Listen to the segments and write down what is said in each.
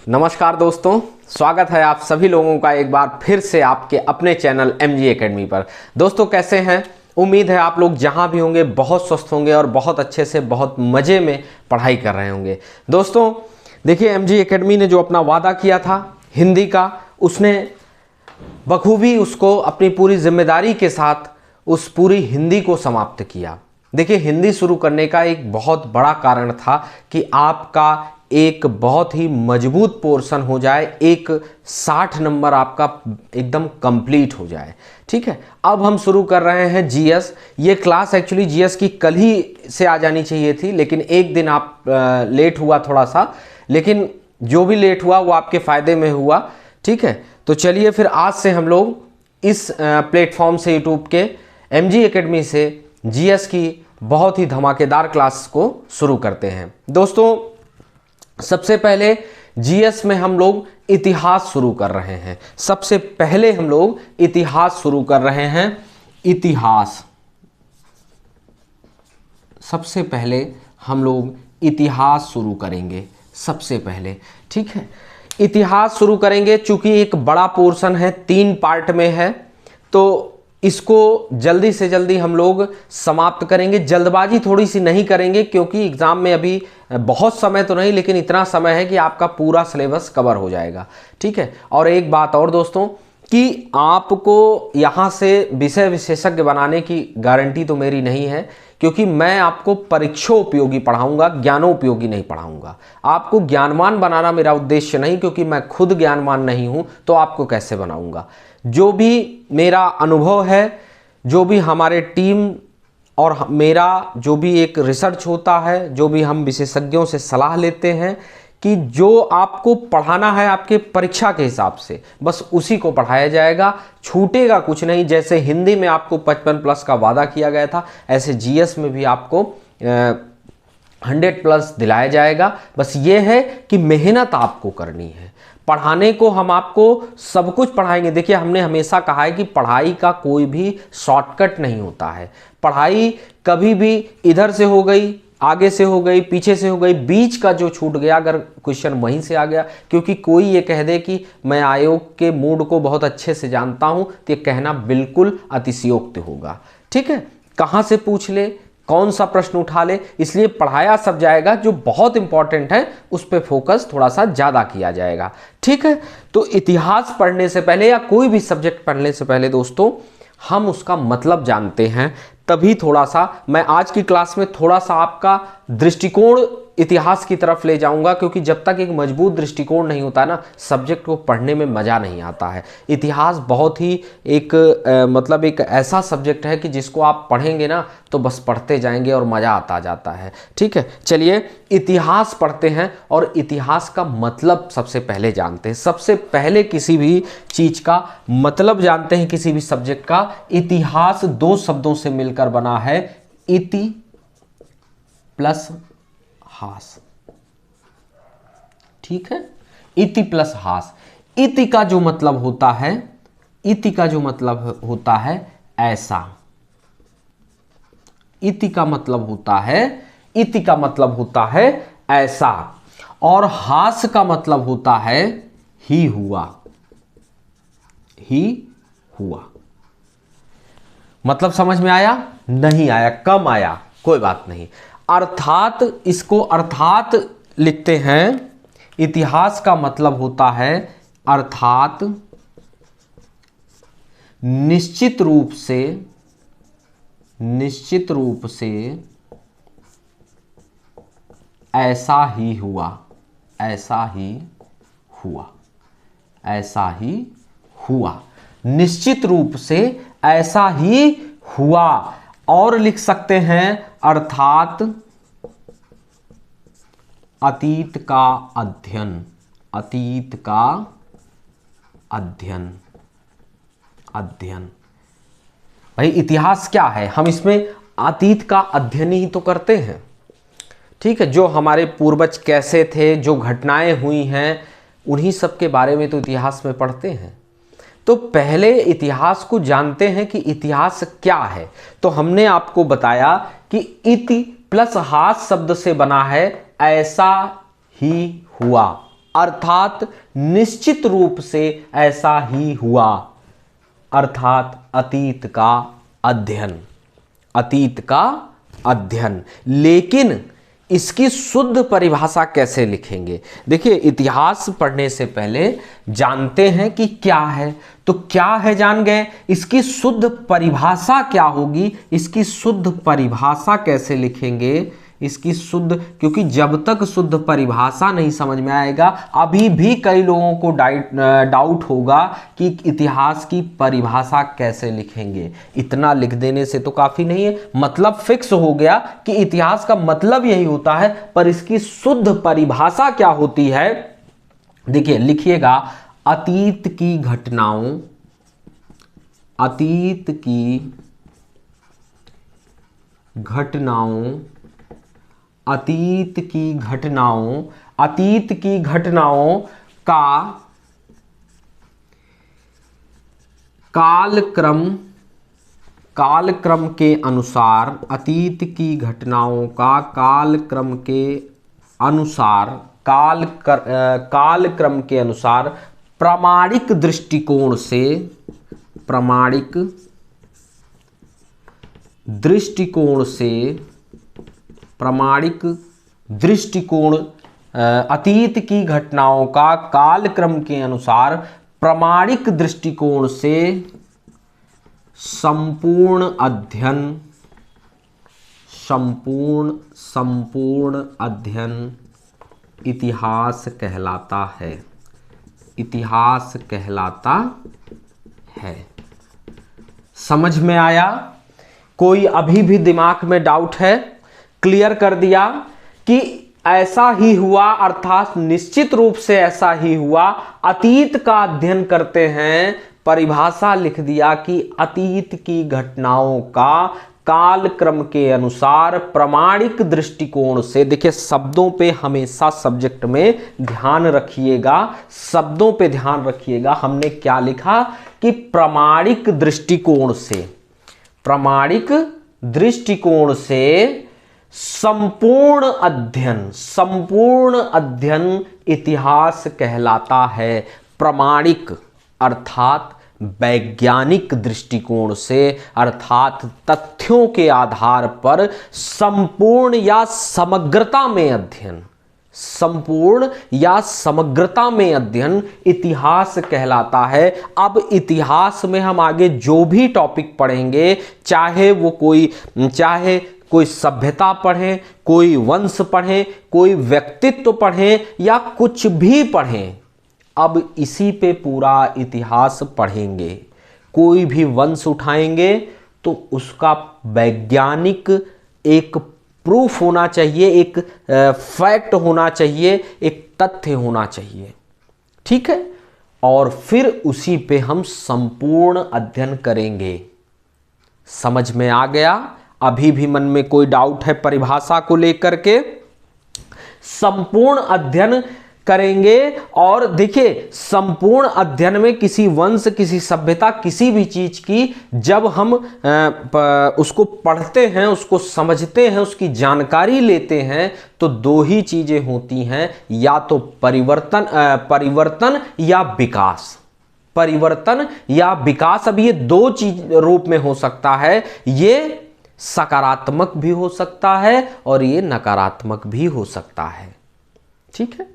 नमस्कार दोस्तों, स्वागत है आप सभी लोगों का एक बार फिर से आपके अपने चैनल MG एकेडमी पर। दोस्तों कैसे हैं? उम्मीद है आप लोग जहां भी होंगे बहुत स्वस्थ होंगे और बहुत अच्छे से बहुत मज़े में पढ़ाई कर रहे होंगे। दोस्तों देखिए, MG एकेडमी ने जो अपना वादा किया था हिंदी का, उसने बखूबी उसको अपनी पूरी जिम्मेदारी के साथ उस पूरी हिंदी को समाप्त किया। देखिए, हिंदी शुरू करने का एक बहुत बड़ा कारण था कि आपका एक बहुत ही मजबूत पोर्शन हो जाए, एक 60 नंबर आपका एकदम कंप्लीट हो जाए। ठीक है, अब हम शुरू कर रहे हैं GS। ये क्लास एक्चुअली GS की कल ही से आ जानी चाहिए थी, लेकिन एक दिन आप लेट हुआ थोड़ा सा, लेकिन जो भी लेट हुआ वो आपके फ़ायदे में हुआ। ठीक है, तो चलिए फिर आज से हम लोग इस प्लेटफॉर्म से, यूट्यूब के MG एकेडमी से GS की बहुत ही धमाकेदार क्लास को शुरू करते हैं। दोस्तों सबसे पहले GS में हम लोग इतिहास शुरू कर रहे हैं। सबसे पहले हम लोग इतिहास शुरू कर रहे हैं। इतिहास, सबसे पहले हम लोग इतिहास शुरू करेंगे सबसे पहले। ठीक है, इतिहास शुरू करेंगे। चूंकि एक बड़ा पोर्शन है, 3 पार्ट में है, तो इसको जल्दी से जल्दी हम लोग समाप्त करेंगे। जल्दबाजी थोड़ी सी नहीं करेंगे क्योंकि एग्ज़ाम में अभी बहुत समय तो नहीं, लेकिन इतना समय है कि आपका पूरा सिलेबस कवर हो जाएगा। ठीक है, और एक बात और दोस्तों कि आपको यहाँ से विषय विशेषज्ञ बनाने की गारंटी तो मेरी नहीं है, क्योंकि मैं आपको परीक्षा उपयोगी पढ़ाऊंगा, ज्ञानोपयोगी नहीं पढ़ाऊंगा। आपको ज्ञानवान बनाना मेरा उद्देश्य नहीं, क्योंकि मैं खुद ज्ञानवान नहीं हूँ, तो आपको कैसे बनाऊंगा। जो भी मेरा अनुभव है, जो भी हमारे टीम और मेरा जो भी एक रिसर्च होता है, जो भी हम विशेषज्ञों से सलाह लेते हैं कि जो आपको पढ़ाना है आपके परीक्षा के हिसाब से, बस उसी को पढ़ाया जाएगा, छूटेगा कुछ नहीं। जैसे हिंदी में आपको 55+ का वादा किया गया था, ऐसे GS में भी आपको 100+ दिलाया जाएगा। बस ये है कि मेहनत आपको करनी है। पढ़ाने को हम आपको सब कुछ पढ़ाएंगे। देखिए, हमने हमेशा कहा है कि पढ़ाई का कोई भी शॉर्टकट नहीं होता है। पढ़ाई कभी भी इधर से हो गई, आगे से हो गई, पीछे से हो गई, बीच का जो छूट गया, अगर क्वेश्चन वहीं से आ गया, क्योंकि कोई ये कह दे कि मैं आयोग के मूड को बहुत अच्छे से जानता हूं, तो ये कहना बिल्कुल अतिशयोक्ति होगा। ठीक है, कहाँ से पूछ ले, कौन सा प्रश्न उठा ले, इसलिए पढ़ाया सब जाएगा। जो बहुत इंपॉर्टेंट है उस पर फोकस थोड़ा सा ज़्यादा किया जाएगा। ठीक है, तो इतिहास पढ़ने से पहले या कोई भी सब्जेक्ट पढ़ने से पहले दोस्तों हम उसका मतलब जानते हैं, तभी थोड़ा सा मैं आज की क्लास में थोड़ा सा आपका दृष्टिकोण इतिहास की तरफ ले जाऊंगा, क्योंकि जब तक एक मजबूत दृष्टिकोण नहीं होता ना, सब्जेक्ट को पढ़ने में मज़ा नहीं आता है। इतिहास बहुत ही एक मतलब एक ऐसा सब्जेक्ट है कि जिसको आप पढ़ेंगे ना तो बस पढ़ते जाएंगे और मज़ा आता जाता है। ठीक है, चलिए इतिहास पढ़ते हैं और इतिहास का मतलब सबसे पहले जानते हैं। सबसे पहले किसी भी चीज़ का मतलब जानते हैं, किसी भी सब्जेक्ट का। इतिहास 2 शब्दों से मिलकर बना है, इति प्लस हास। ठीक है, इति प्लस हास। इति का जो मतलब होता है, इति का जो मतलब होता है ऐसा। इति का मतलब होता है, इति का मतलब होता है ऐसा, और हास का मतलब होता है ही हुआ। ही हुआ मतलब समझ में आया? नहीं आया, कम आया, कोई बात नहीं। अर्थात इसको अर्थात लिखते हैं। इतिहास का मतलब होता है अर्थात निश्चित रूप से ऐसा ही हुआ, ऐसा ही हुआ, ऐसा ही हुआ, निश्चित रूप से ऐसा ही हुआ। और लिख सकते हैं अर्थात अतीत का अध्ययन, अतीत का अध्ययन, अध्ययन। भाई इतिहास क्या है? हम इसमें अतीत का अध्ययन ही तो करते हैं। ठीक है, जो हमारे पूर्वज कैसे थे, जो घटनाएं हुई हैं, उन्हीं सब के बारे में तो इतिहास में पढ़ते हैं। तो पहले इतिहास को जानते हैं कि इतिहास क्या है। तो हमने आपको बताया कि इति प्लस हास शब्द से बना है ऐसा ही हुआ, अर्थात निश्चित रूप से ऐसा ही हुआ, अर्थात अतीत का अध्ययन, अतीत का अध्ययन। लेकिन इसकी शुद्ध परिभाषा कैसे लिखेंगे? देखिए, इतिहास पढ़ने से पहले जानते हैं कि क्या है, तो क्या है जान गए, इसकी शुद्ध परिभाषा क्या होगी, इसकी शुद्ध परिभाषा कैसे लिखेंगे, इसकी शुद्ध, क्योंकि जब तक शुद्ध परिभाषा नहीं समझ में आएगा, अभी भी कई लोगों को डाउट होगा कि इतिहास की परिभाषा कैसे लिखेंगे। इतना लिख देने से तो काफी नहीं है, मतलब फिक्स हो गया कि इतिहास का मतलब यही होता है, पर इसकी शुद्ध परिभाषा क्या होती है? देखिए, लिखिएगा, अतीत की घटनाओं, अतीत की घटनाओं, अतीत की घटनाओं, अतीत की घटनाओं का कालक्रम, कालक्रम के अनुसार, अतीत की घटनाओं का कालक्रम के अनुसार, कालक्रम के अनुसार प्रामाणिक दृष्टिकोण से, प्रामाणिक दृष्टिकोण से, प्रामाणिक दृष्टिकोण, अतीत की घटनाओं का कालक्रम के अनुसार प्रामाणिक दृष्टिकोण से संपूर्ण अध्ययन, संपूर्ण अध्ययन इतिहास कहलाता है, इतिहास कहलाता है। समझ में आया? कोई अभी भी दिमाग में डाउट है? क्लियर कर दिया कि ऐसा ही हुआ, अर्थात निश्चित रूप से ऐसा ही हुआ। अतीत का अध्ययन करते हैं, परिभाषा लिख दिया कि अतीत की घटनाओं का कालक्रम के अनुसार प्रामाणिक दृष्टिकोण से। देखिए, शब्दों पे हमेशा सब्जेक्ट में ध्यान रखिएगा, शब्दों पे ध्यान रखिएगा। हमने क्या लिखा कि प्रामाणिक दृष्टिकोण से, प्रामाणिक दृष्टिकोण से संपूर्ण अध्ययन, संपूर्ण अध्ययन इतिहास कहलाता है। प्रामाणिक अर्थात वैज्ञानिक दृष्टिकोण से, अर्थात तथ्यों के आधार पर संपूर्ण या समग्रता में अध्ययन, संपूर्ण या समग्रता में अध्ययन इतिहास कहलाता है। अब इतिहास में हम आगे जो भी टॉपिक पढ़ेंगे, चाहे वो कोई सभ्यता पढ़ें, कोई वंश पढ़ें, कोई व्यक्तित्व पढ़ें या कुछ भी पढ़ें, अब इसी पे पूरा इतिहास पढ़ेंगे। कोई भी वंश उठाएंगे तो उसका वैज्ञानिक एक प्रूफ होना चाहिए, एक फैक्ट होना चाहिए, एक तथ्य होना चाहिए, ठीक है। और फिर उसी पे हम संपूर्ण अध्ययन करेंगे। समझ में आ गया? अभी भी मन में कोई डाउट है परिभाषा को लेकर के? संपूर्ण अध्ययन करेंगे। और देखिए, संपूर्ण अध्ययन में किसी वंश, किसी सभ्यता, किसी भी चीज की जब हम उसको पढ़ते हैं, उसको समझते हैं, उसकी जानकारी लेते हैं, तो दो ही चीजें होती हैं, या तो परिवर्तन या विकास, परिवर्तन या विकास। अब ये दो चीज रूप में हो सकता है, ये सकारात्मक भी हो सकता है और ये नकारात्मक भी हो सकता है, ठीक है।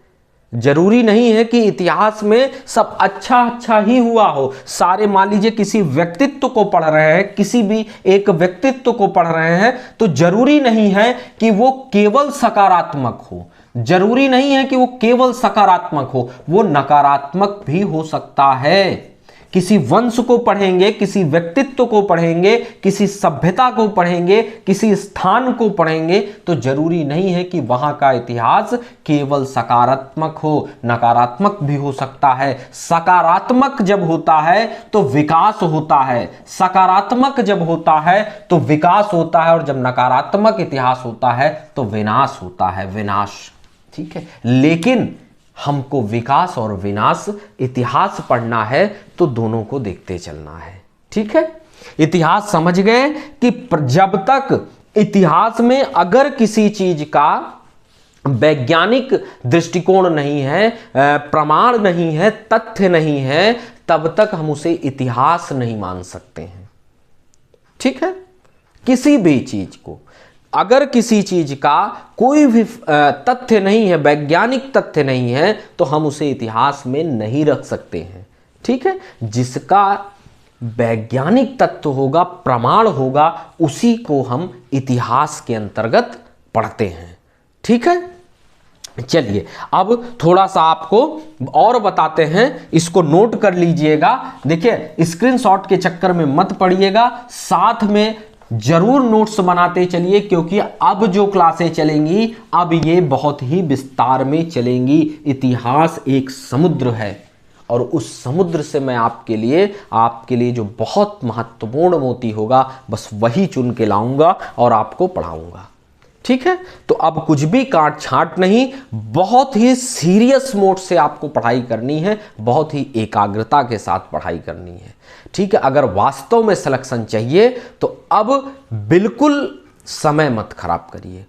जरूरी नहीं है कि इतिहास में सब अच्छा ही हुआ हो। सारे, मान लीजिए किसी व्यक्तित्व को पढ़ रहे हैं, किसी भी एक व्यक्तित्व को पढ़ रहे हैं, तो जरूरी नहीं है कि वो केवल सकारात्मक हो, जरूरी नहीं है कि वो केवल सकारात्मक हो, वो नकारात्मक भी हो सकता है। किसी वंश को पढ़ेंगे, किसी व्यक्तित्व को पढ़ेंगे, किसी सभ्यता को पढ़ेंगे, किसी स्थान को पढ़ेंगे, तो जरूरी नहीं है कि वहां का इतिहास केवल सकारात्मक हो, नकारात्मक भी हो सकता है। सकारात्मक जब होता है तो विकास होता है, सकारात्मक जब होता है तो विकास होता है, और जब नकारात्मक इतिहास होता है तो विनाश होता है, विनाश, ठीक है। लेकिन हमको विकास और विनाश इतिहास पढ़ना है तो दोनों को देखते चलना है, ठीक है। इतिहास समझ गए कि जब तक इतिहास में अगर किसी चीज का वैज्ञानिक दृष्टिकोण नहीं है, प्रमाण नहीं है, तथ्य नहीं है, तब तक हम उसे इतिहास नहीं मान सकते हैं। ठीक है, किसी भी चीज को, अगर किसी चीज का कोई भी तथ्य नहीं है, वैज्ञानिक तथ्य नहीं है, तो हम उसे इतिहास में नहीं रख सकते हैं। ठीक है, जिसका वैज्ञानिक तथ्य होगा, प्रमाण होगा, उसी को हम इतिहास के अंतर्गत पढ़ते हैं। ठीक है, चलिए अब थोड़ा सा आपको और बताते हैं, इसको नोट कर लीजिएगा। देखिए, स्क्रीनशॉट के चक्कर में मत पड़िएगा, साथ में जरूर नोट्स बनाते चलिए, क्योंकि अब जो क्लासें चलेंगी अब ये बहुत ही विस्तार में चलेंगी। इतिहास एक समुद्र है और उस समुद्र से मैं आपके लिए जो बहुत महत्वपूर्ण मोती होगा, बस वही चुन के लाऊंगा और आपको पढ़ाऊंगा। ठीक है, तो अब कुछ भी काट छांट नहीं, बहुत ही सीरियस मोड से आपको पढ़ाई करनी है, बहुत ही एकाग्रता के साथ पढ़ाई करनी है। ठीक है, अगर वास्तव में सिलेक्शन चाहिए तो अब बिल्कुल समय मत खराब करिए।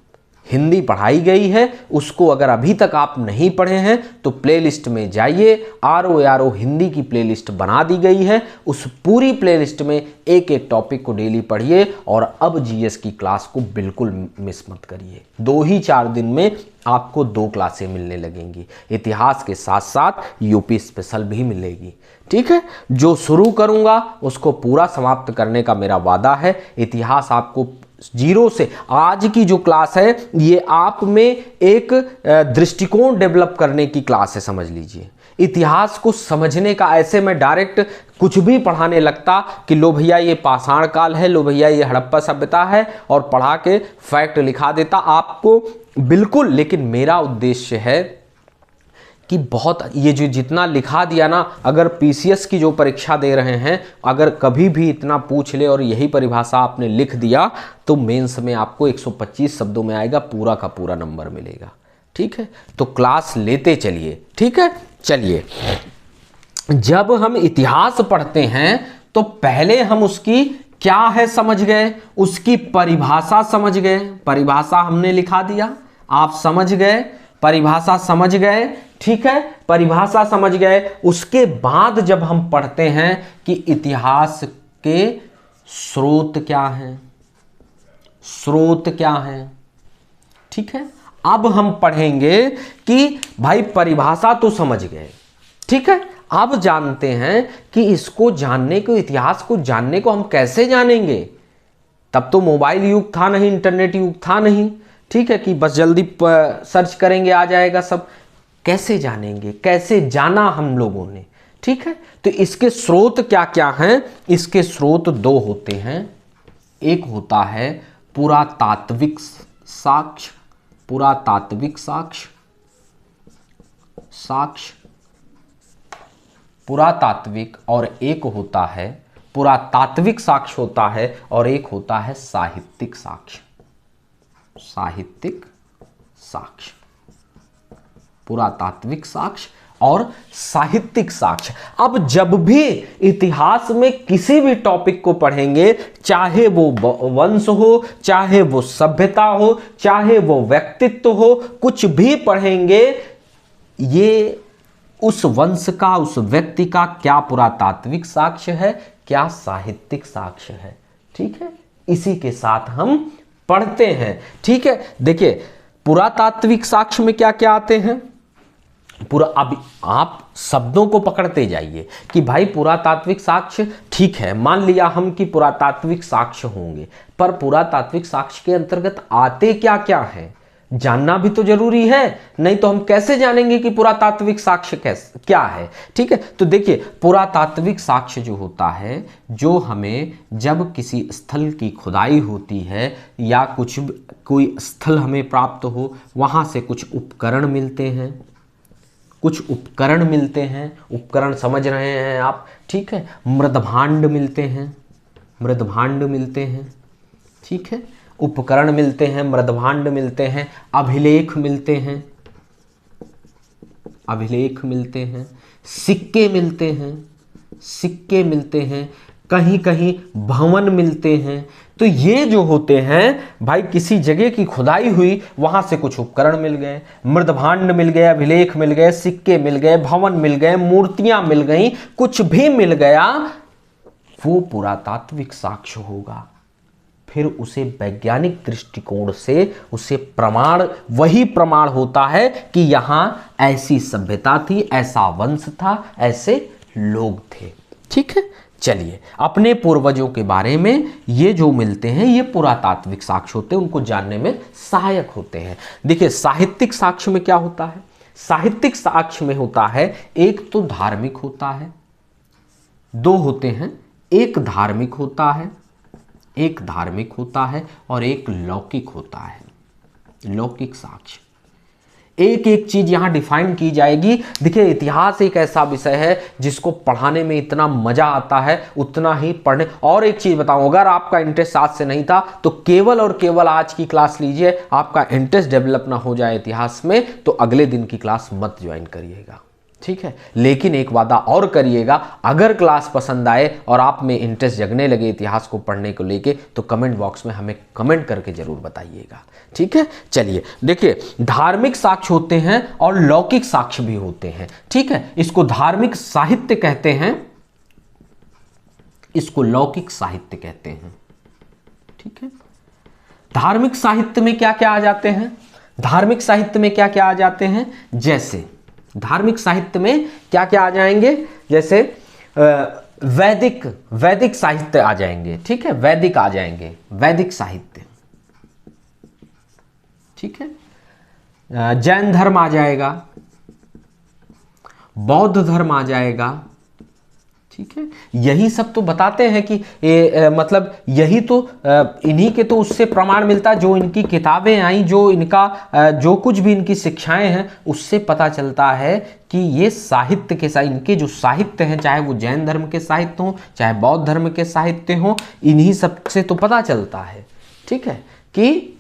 हिंदी पढ़ाई गई है, उसको अगर अभी तक आप नहीं पढ़े हैं तो प्लेलिस्ट में जाइए, RO हिंदी की प्लेलिस्ट बना दी गई है, उस पूरी प्लेलिस्ट में एक एक टॉपिक को डेली पढ़िए और अब GS की क्लास को बिल्कुल मिस मत करिए। 2 ही 4 दिन में आपको 2 क्लासें मिलने लगेंगी, इतिहास के साथ साथ यूपी स्पेशल भी मिलेगी। ठीक है, जो शुरू करूंगा उसको पूरा समाप्त करने का मेरा वादा है। इतिहास आपको 0 से, आज की जो क्लास है ये आप में एक दृष्टिकोण डेवलप करने की क्लास है, समझ लीजिए। इतिहास को समझने का, ऐसे में डायरेक्ट कुछ भी पढ़ाने लगता कि लो भैया ये पाषाण काल है, लो भैया ये हड़प्पा सभ्यता है, और पढ़ा के फैक्ट लिखा देता आपको, बिल्कुल। लेकिन मेरा उद्देश्य है कि बहुत ये जो जितना लिखा दिया ना, अगर PCS की जो परीक्षा दे रहे हैं, अगर कभी भी इतना पूछ ले और यही परिभाषा आपने लिख दिया तो मेंस में आपको 125 शब्दों में आएगा, पूरा का पूरा नंबर मिलेगा। ठीक है, तो क्लास लेते चलिए। ठीक है, चलिए, जब हम इतिहास पढ़ते हैं तो पहले हम उसकी क्या है समझ गए, उसकी परिभाषा समझ गए। परिभाषा हमने लिखा दिया, आप समझ गए, परिभाषा समझ गए। ठीक है, परिभाषा समझ गए। उसके बाद जब हम पढ़ते हैं कि इतिहास के स्रोत क्या हैं, स्रोत क्या हैं। ठीक है, अब हम पढ़ेंगे कि भाई परिभाषा तो समझ गए, ठीक है, अब जानते हैं कि इसको जानने को, इतिहास को जानने को हम कैसे जानेंगे। तब तो मोबाइल युग था नहीं, इंटरनेट युग था नहीं। ठीक है, कि बस जल्दी सर्च करेंगे आ जाएगा सब। कैसे जानेंगे, कैसे जाना हम लोगों ने। ठीक है, तो इसके स्रोत क्या क्या हैं। इसके स्रोत 2 होते हैं। एक होता है पुरातात्विक साक्ष्य, पुरातात्विक साक्ष्य, पुरातात्विक, और एक होता है पुरातात्विक साक्ष्य होता है, और एक होता है साहित्यिक साक्ष्य। साहित्यिक साक्ष्य, पुरातात्विक साक्ष्य और साहित्यिक साक्ष्य। अब जब भी इतिहास में किसी भी टॉपिक को पढ़ेंगे, चाहे वो वंश हो, चाहे वो सभ्यता हो, चाहे वो व्यक्तित्व हो, कुछ भी पढ़ेंगे, ये उस वंश का, उस व्यक्ति का क्या पुरातात्विक साक्ष्य है, क्या साहित्यिक साक्ष्य है। ठीक है, इसी के साथ हम पढ़ते हैं। ठीक है, देखिए पुरातात्विक साक्ष्य में क्या क्या आते हैं। अब आप शब्दों को पकड़ते जाइए कि भाई पुरातात्विक साक्ष्य, ठीक है, मान लिया हम कि पुरातात्विक साक्ष्य होंगे, पर पुरातात्विक साक्ष्य के अंतर्गत आते क्या क्या है, जानना भी तो जरूरी है। नहीं तो हम कैसे जानेंगे कि पुरातात्विक साक्ष्य क्या है। ठीक है, तो देखिए पुरातात्विक साक्ष्य जो होता है, जो हमें जब किसी स्थल की खुदाई होती है या कुछ कोई स्थल हमें प्राप्त हो, वहां से कुछ उपकरण मिलते हैं, कुछ उपकरण मिलते हैं। उपकरण समझ रहे हैं आप। ठीक है, मृदभांड मिलते हैं, मृदभांड मिलते हैं। ठीक है, उपकरण मिलते हैं, मृदभांड मिलते हैं, अभिलेख मिलते हैं, अभिलेख मिलते हैं, सिक्के मिलते हैं, सिक्के मिलते हैं, कहीं कहीं भवन मिलते हैं। तो ये जो होते हैं भाई, किसी जगह की खुदाई हुई, वहां से कुछ उपकरण मिल गए, मृदभांड मिल गए, अभिलेख मिल गए, सिक्के मिल गए, भवन मिल गए, मूर्तियां मिल गई, कुछ भी मिल गया, वो पुरातात्विक साक्ष्य होगा। फिर उसे वैज्ञानिक दृष्टिकोण से उसे प्रमाण, वही प्रमाण होता है कि यहां ऐसी सभ्यता थी, ऐसा वंश था, ऐसे लोग थे। ठीक है, चलिए अपने पूर्वजों के बारे में ये जो मिलते हैं ये पुरातात्विक साक्ष्य होते हैं, उनको जानने में सहायक होते हैं। देखिए साहित्यिक साक्ष्य में क्या होता है? साहित्यिक साक्ष्य में होता है, एक तो धार्मिक होता है, दो होते हैं, एक धार्मिक होता है, एक धार्मिक होता है और एक लौकिक होता है। लौकिक साक्ष्य, एक एक चीज यहां डिफाइन की जाएगी। देखिए इतिहास एक ऐसा विषय है जिसको पढ़ाने में इतना मजा आता है, उतना ही पढ़ने। और एक चीज बताऊं, अगर आपका इंटरेस्ट आज से नहीं था तो केवल और केवल आज की क्लास लीजिए, आपका इंटरेस्ट डेवलप ना हो जाए इतिहास में तो अगले दिन की क्लास मत ज्वाइन करिएगा। ठीक है, लेकिन एक वादा और करिएगा, अगर क्लास पसंद आए और आप में इंटरेस्ट जगने लगे इतिहास को पढ़ने को लेके, तो कमेंट बॉक्स में हमें कमेंट करके जरूर बताइएगा। ठीक है, चलिए देखिए धार्मिक साक्ष्य होते हैं और लौकिक साक्ष्य भी होते हैं। ठीक है, इसको धार्मिक साहित्य कहते हैं, इसको लौकिक साहित्य कहते हैं। ठीक है, धार्मिक साहित्य में क्या क्या आ जाते हैं? धार्मिक साहित्य में क्या क्या आ जाते हैं? जैसे धार्मिक साहित्य में क्या क्या आ जाएंगे? जैसे वैदिक साहित्य आ जाएंगे। ठीक है, वैदिक आ जाएंगे, वैदिक साहित्य। ठीक है, जैन धर्म आ जाएगा, बौद्ध धर्म आ जाएगा। ठीक है, यही सब तो बताते हैं कि मतलब यही तो इन्हीं के तो उससे प्रमाण मिलता है, जो इनकी किताबें आई, जो इनका जो कुछ भी इनकी शिक्षाएं हैं, उससे पता चलता है कि ये साहित्य के साथ, इनके जो साहित्य हैं, चाहे वो जैन धर्म के साहित्य हों, चाहे बौद्ध धर्म के साहित्य हों, इन्हीं सब से तो पता चलता है। ठीक है, कि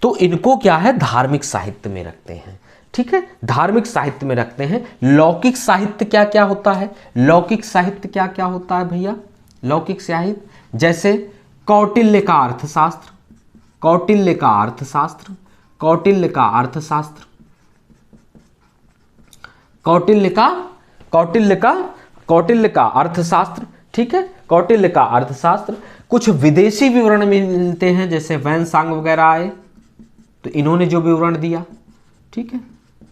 तो इनको क्या है, धार्मिक साहित्य में रखते हैं। ठीक है, धार्मिक साहित्य में रखते हैं। लौकिक साहित्य क्या क्या होता है? लौकिक साहित्य क्या क्या होता है भैया? लौकिक साहित्य जैसे कौटिल्य का अर्थशास्त्र, कौटिल्य का अर्थशास्त्र, कौटिल्य का अर्थशास्त्र, कौटिल्य का अर्थशास्त्र। ठीक है, कौटिल्य का अर्थशास्त्र। कुछ विदेशी विवरण मिलते हैं, जैसे वैनसांग वगैरह आए तो इन्होंने जो विवरण दिया। ठीक है,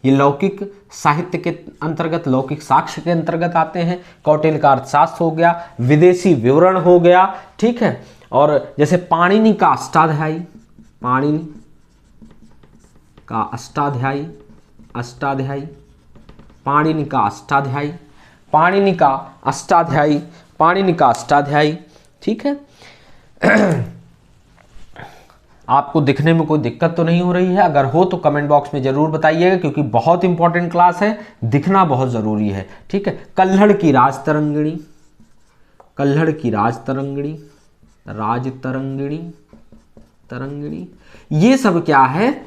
ये लौकिक साहित्य के अंतर्गत, लौकिक साक्ष्य के अंतर्गत आते हैं। कौटिल्य का अर्थशास्त्र हो गया, विदेशी विवरण हो गया। ठीक है, और जैसे पाणिनि का अष्टाध्यायी, पाणिनि का अष्टाध्यायी, अष्टाध्यायी, पाणिनि का अष्टाध्यायी, पाणिनि का अष्टाध्यायी, पाणिनि का अष्टाध्यायी। ठीक है, आपको दिखने में कोई दिक्कत तो नहीं हो रही है? अगर हो तो कमेंट बॉक्स में जरूर बताइएगा, क्योंकि बहुत इंपॉर्टेंट क्लास है, दिखना बहुत जरूरी है। ठीक है, कल्हड़ की राजतरंगिणी, कल्हड़ की राजतरंगिणी, राजतरंगिणी, तरंगिणी, ये सब क्या है,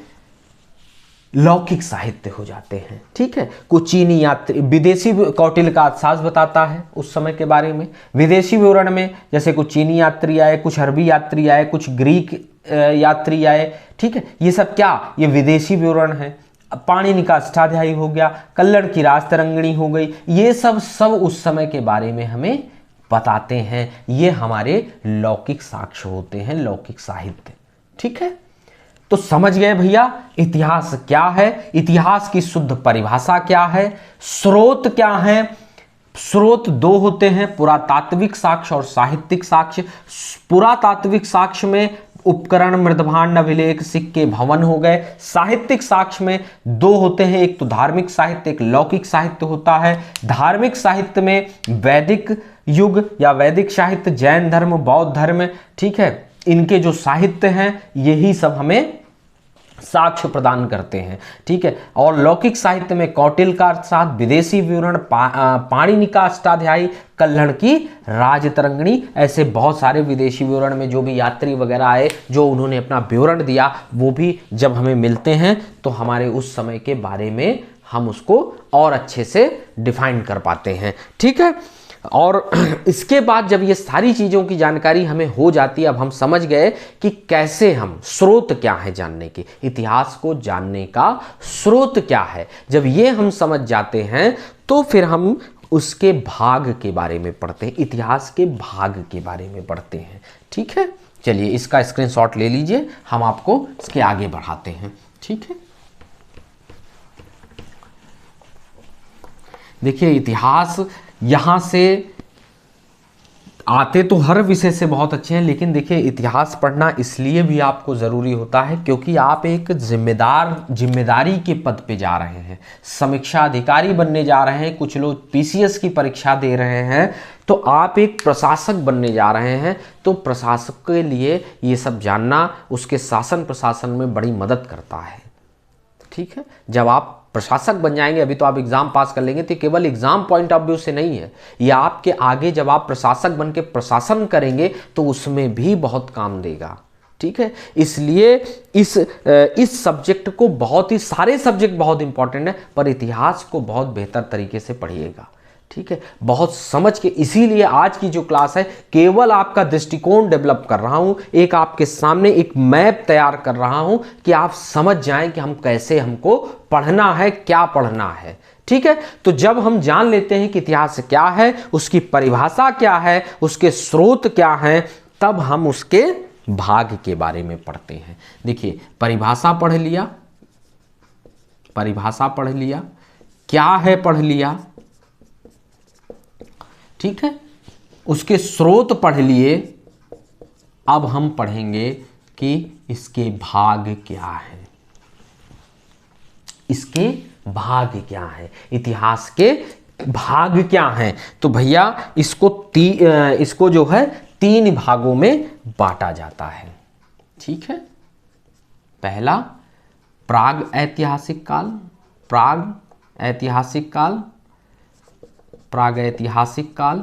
लौकिक साहित्य हो जाते हैं। ठीक है, कुछ चीनी यात्री, विदेशी, कौटिल्य का अर्थशास्त्र बताता है उस समय के बारे में। विदेशी विवरण में जैसे कुछ चीनी यात्री आए, कुछ अरबी यात्री आए, कुछ ग्रीक यात्री आए। ठीक है, ये सब क्या, ये विदेशी विवरण है। पाणिनि का अष्टाध्यायी हो गया, कल्हड़ की राजतरंगिणी हो गई, ये सब उस समय के बारे में हमें बताते हैं। ये हमारे लौकिक साक्ष्य होते हैं, लौकिक साहित्य। ठीक है, तो समझ गए भैया इतिहास क्या है, इतिहास की शुद्ध परिभाषा क्या है, स्रोत क्या है। स्रोत दो होते हैं, पुरातात्विक साक्ष्य और साहित्यिक साक्ष्य। पुरातात्विक साक्ष्य में उपकरण, मृदभांड, अभिलेख, सिक्के, भवन हो गए। साहित्यिक साक्ष्य में दो होते हैं, एक तो धार्मिक साहित्य, एक लौकिक साहित्य होता है। धार्मिक साहित्य में वैदिक युग या वैदिक साहित्य, जैन धर्म, बौद्ध धर्म, ठीक है, इनके जो साहित्य हैं यही सब हमें साक्ष्य प्रदान करते हैं। ठीक है, और लौकिक साहित्य में कौटिल्य का अर्थशास्त्र, विदेशी विवरण, पाणिनि का अष्टाध्यायी, कल्हड़ की राजतरंगिणी, ऐसे बहुत सारे विदेशी विवरण में जो भी यात्री वगैरह आए, जो उन्होंने अपना विवरण दिया, वो भी जब हमें मिलते हैं तो हमारे उस समय के बारे में हम उसको और अच्छे से डिफाइन कर पाते हैं। ठीक है, और इसके बाद जब ये सारी चीज़ों की जानकारी हमें हो जाती है, अब हम समझ गए कि कैसे हम, स्रोत क्या है जानने के, इतिहास को जानने का स्रोत क्या है। जब ये हम समझ जाते हैं तो फिर हम उसके भाग के बारे में पढ़ते हैं, इतिहास के भाग के बारे में पढ़ते हैं। ठीक है, चलिए इसका स्क्रीनशॉट ले लीजिए, हम आपको इसके आगे बढ़ाते हैं। ठीक है, देखिए इतिहास यहाँ से आते तो हर विषय से बहुत अच्छे हैं, लेकिन देखिए इतिहास पढ़ना इसलिए भी आपको ज़रूरी होता है क्योंकि आप एक जिम्मेदारी के पद पे जा रहे हैं, समीक्षा अधिकारी बनने जा रहे हैं, कुछ लोग पीसीएस की परीक्षा दे रहे हैं, तो आप एक प्रशासक बनने जा रहे हैं। तो प्रशासक के लिए ये सब जानना उसके शासन प्रशासन में बड़ी मदद करता है। ठीक है, जब आप प्रशासक बन जाएंगे, अभी तो आप एग्जाम पास कर लेंगे, तो केवल एग्जाम पॉइंट ऑफ व्यू से नहीं है, ये आपके आगे जब आप प्रशासक बन के प्रशासन करेंगे तो उसमें भी बहुत काम देगा। ठीक है, इसलिए इस सब्जेक्ट को बहुत ही, सारे सब्जेक्ट बहुत इंपॉर्टेंट है, पर इतिहास को बहुत बेहतर तरीके से पढ़िएगा। ठीक है, बहुत समझ के, इसीलिए आज की जो क्लास है केवल आपका दृष्टिकोण डेवलप कर रहा हूं, एक आपके सामने एक मैप तैयार कर रहा हूं कि आप समझ जाएं कि हम कैसे, हमको पढ़ना है, क्या पढ़ना है। ठीक है, तो जब हम जान लेते हैं कि इतिहास क्या है, उसकी परिभाषा क्या है, उसके स्रोत क्या है, तब हम उसके भाग के बारे में पढ़ते हैं। देखिए परिभाषा पढ़ लिया, परिभाषा पढ़ लिया, क्या है पढ़ लिया, ठीक है, उसके स्रोत पढ़ लिए। अब हम पढ़ेंगे कि इसके भाग क्या है, इसके भाग क्या है, इतिहास के भाग क्या हैं। तो भैया इसको जो है 3 भागों में बांटा जाता है। ठीक है, पहला प्राग ऐतिहासिक काल, प्राग ऐतिहासिक काल, प्रागैतिहासिक काल,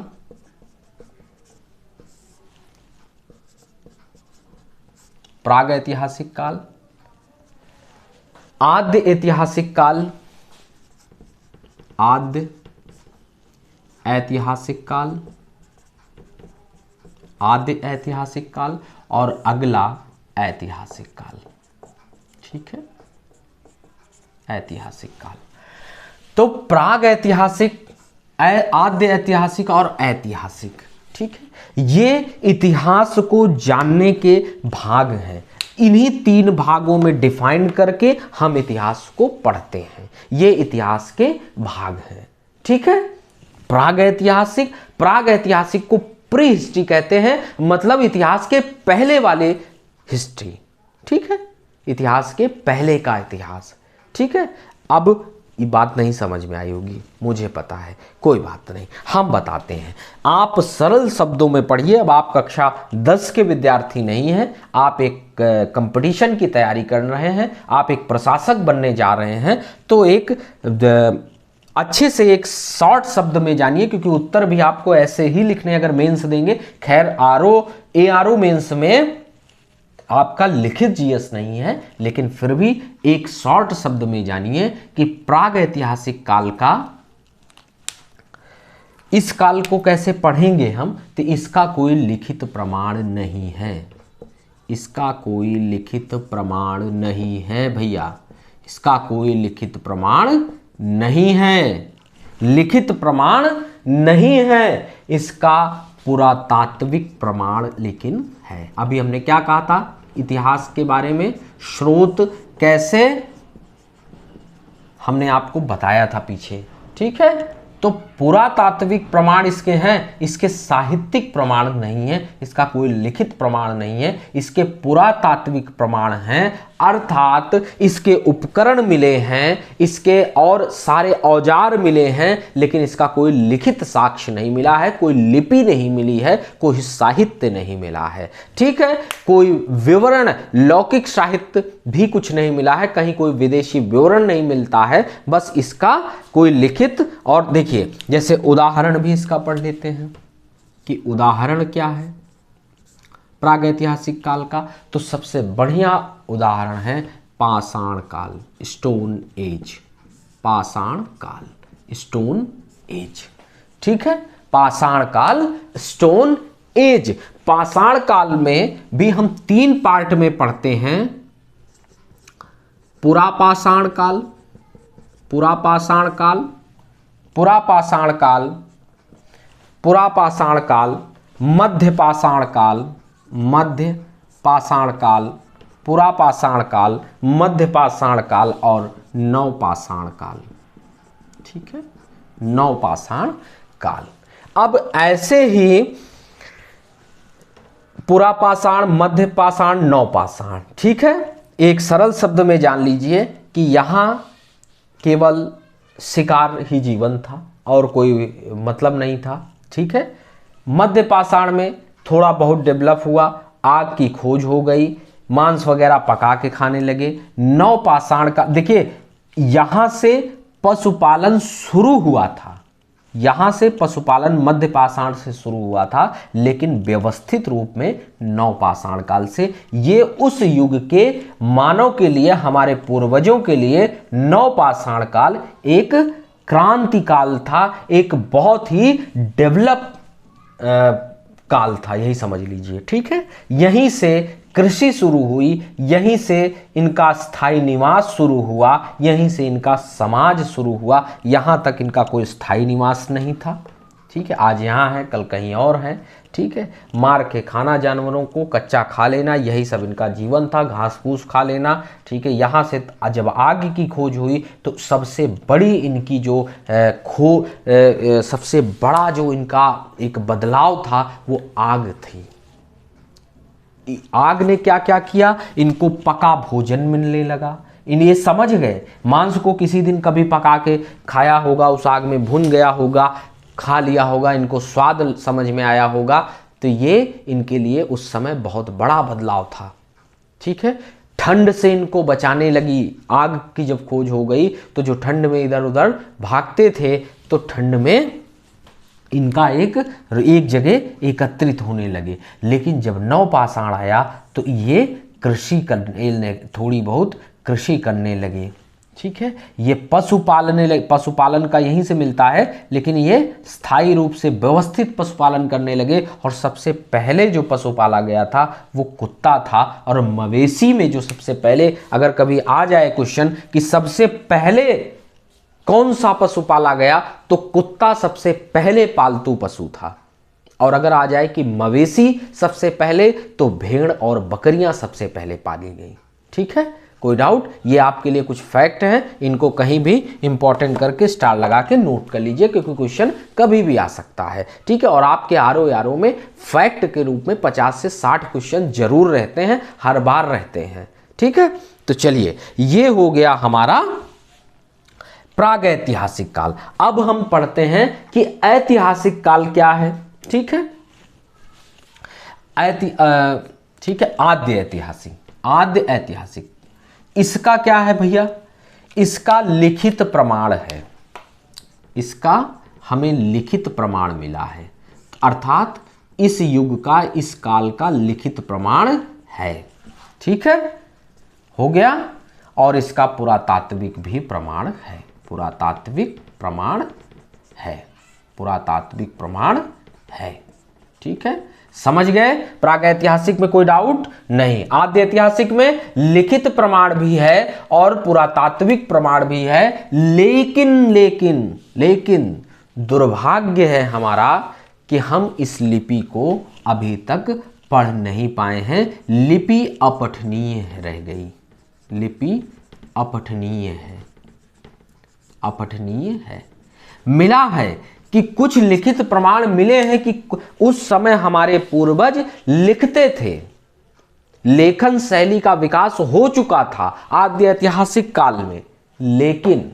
प्रागैतिहासिक काल, आद्य ऐतिहासिक काल, आद्य ऐतिहासिक काल, आद्य ऐतिहासिक काल और अगला ऐतिहासिक काल। ठीक है, ऐतिहासिक काल। तो प्राग ऐतिहासिक, आद्य ऐतिहासिक और ऐतिहासिक। ठीक है, ये इतिहास को जानने के भाग हैं। इन्हीं 3 भागों में डिफाइन करके हम इतिहास को पढ़ते हैं, ये इतिहास के भाग हैं। ठीक है, प्राग ऐतिहासिक, प्राग ऐतिहासिक को प्री हिस्ट्री कहते हैं, मतलब इतिहास के पहले वाले हिस्ट्री। ठीक है, इतिहास के पहले का इतिहास। ठीक है, अब ये बात नहीं समझ में आई होगी, मुझे पता है, कोई बात नहीं, हम बताते हैं। आप सरल शब्दों में पढ़िए। अब आप कक्षा 10 के विद्यार्थी नहीं हैं, आप एक कंपटीशन की तैयारी कर रहे हैं, आप एक प्रशासक बनने जा रहे हैं, तो एक अच्छे से एक शॉर्ट शब्द में जानिए, क्योंकि उत्तर भी आपको ऐसे ही लिखने अगर मेंस देंगे। खैर ARO मेंस में आपका लिखित जीएस नहीं है, लेकिन फिर भी एक शॉर्ट शब्द में जानिए कि प्राग ऐतिहासिक काल का, इस काल को कैसे पढ़ेंगे हम, तो इसका कोई लिखित प्रमाण नहीं है, इसका कोई लिखित प्रमाण नहीं है भैया, इसका कोई लिखित प्रमाण नहीं है, लिखित प्रमाण नहीं है, इसका पुरातात्विक प्रमाण लेकिन है। अभी हमने क्या कहा था इतिहास के बारे में, स्रोत कैसे, हमने आपको बताया था पीछे। ठीक है, तो पुरातात्विक प्रमाण इसके हैं, इसके साहित्यिक प्रमाण नहीं है, इसका कोई लिखित प्रमाण नहीं है, इसके पुरातात्विक प्रमाण हैं, अर्थात इसके उपकरण मिले हैं, इसके और सारे औजार मिले हैं, लेकिन इसका कोई लिखित साक्ष्य नहीं मिला है, कोई लिपि नहीं मिली है, कोई साहित्य नहीं मिला है। ठीक है, कोई विवरण, लौकिक साहित्य भी कुछ नहीं मिला है, कहीं कोई विदेशी विवरण नहीं मिलता है, बस इसका कोई लिखित। और देखिए जैसे उदाहरण भी इसका पढ़ लेते हैं कि उदाहरण क्या है प्रागैतिहासिक काल का। तो सबसे बढ़िया उदाहरण है पाषाण काल, स्टोन एज, पाषाण काल, स्टोन एज। ठीक है, पाषाण काल, स्टोन एज। पाषाण काल में भी हम 3 पार्ट में पढ़ते हैं, पुरापाषाण काल, पुरापाषाण काल, पुरापाषाण काल, पुरापाषाण काल, मध्य पाषाण काल, मध्य पाषाण काल, पुरापाषाण काल, मध्य पाषाण काल और नवपाषाण काल। ठीक है, नवपाषाण काल। अब ऐसे ही पुरापाषाण, मध्य पाषाण, नवपाषाण। ठीक है, एक सरल शब्द में जान लीजिए कि यहां केवल शिकार ही जीवन था और कोई मतलब नहीं था। ठीक है, मध्य पाषाण में थोड़ा बहुत डेवलप हुआ, आग की खोज हो गई, मांस वगैरह पका के खाने लगे। नवपाषाण का देखिए, यहां से पशुपालन शुरू हुआ था, यहां से पशुपालन मध्य पाषाण से शुरू हुआ था, लेकिन व्यवस्थित रूप में नवपाषाण काल से। ये उस युग के मानव के लिए, हमारे पूर्वजों के लिए नवपाषाण काल एक क्रांति काल था, एक बहुत ही डेवलप काल था, यही समझ लीजिए। ठीक है, यहीं से कृषि शुरू हुई, यहीं से इनका स्थायी निवास शुरू हुआ, यहीं से इनका समाज शुरू हुआ। यहाँ तक इनका कोई स्थायी निवास नहीं था। ठीक है, आज यहाँ है, कल कहीं और है। ठीक है, मार के खाना जानवरों को, कच्चा खा लेना, यही सब इनका जीवन था, घास फूस खा लेना। ठीक है, यहाँ से जब आग की खोज हुई तो सबसे बड़ी इनकी जो सबसे बड़ा जो इनका एक बदलाव था वो आग थी। आग ने क्या क्या किया, इनको पका भोजन मिलने लगा। इन ये समझ गए, मांस को किसी दिन कभी पका के खाया होगा, उस आग में भुन गया होगा, खा लिया होगा, इनको स्वाद समझ में आया होगा, तो ये इनके लिए उस समय बहुत बड़ा बदलाव था। ठीक है, ठंड से इनको बचाने लगी। आग की जब खोज हो गई तो जो ठंड में इधर उधर भागते थे, तो ठंड में इनका एक जगह एकत्रित होने लगे। लेकिन जब नवपाषाण आया तो ये कृषि करने, थोड़ी बहुत कृषि करने लगे। ठीक है, ये पशुपालन का यहीं से मिलता है, लेकिन ये स्थायी रूप से व्यवस्थित पशुपालन करने लगे। और सबसे पहले जो पशु पाला गया था वो कुत्ता था। और मवेशी में जो सबसे पहले, अगर कभी आ जाए क्वेश्चन कि सबसे पहले कौन सा पशु पाला गया, तो कुत्ता सबसे पहले पालतू पशु था। और अगर आ जाए कि मवेशी सबसे पहले, तो भेड़ और बकरियां सबसे पहले पाली गई। ठीक है, कोई डाउट? ये आपके लिए कुछ फैक्ट हैं, इनको कहीं भी इंपॉर्टेंट करके स्टार लगा के नोट कर लीजिए, क्योंकि क्वेश्चन कभी भी आ सकता है। ठीक है, और आपके आरओ में फैक्ट के रूप में 50 से 60 क्वेश्चन जरूर रहते हैं, हर बार रहते हैं। ठीक है, तो चलिए, ये हो गया हमारा प्रागैतिहासिक काल। अब हम पढ़ते हैं कि ऐतिहासिक काल क्या है। ठीक है, ठीक है, आद्य ऐतिहासिक। आद्य ऐतिहासिक इसका क्या है भैया? इसका लिखित प्रमाण है, इसका हमें लिखित प्रमाण मिला है, अर्थात इस युग का, इस काल का लिखित प्रमाण है। ठीक है, हो गया। और इसका पुरातात्विक भी प्रमाण है, पुरातात्विक प्रमाण है, पुरातात्विक प्रमाण है। ठीक है, समझ गए? प्रागैतिहासिक में कोई डाउट नहीं। आद्य ऐतिहासिक में लिखित प्रमाण भी है और पुरातात्विक प्रमाण भी है, लेकिन दुर्भाग्य है हमारा कि हम इस लिपि को अभी तक पढ़ नहीं पाए हैं। लिपि अपठनीय रह गई, लिपि अपठनीय है, अपठनीय है। मिला है कि कुछ लिखित प्रमाण मिले हैं कि उस समय हमारे पूर्वज लिखते थे, लेखन शैली का विकास हो चुका था आद्य ऐतिहासिक काल में, लेकिन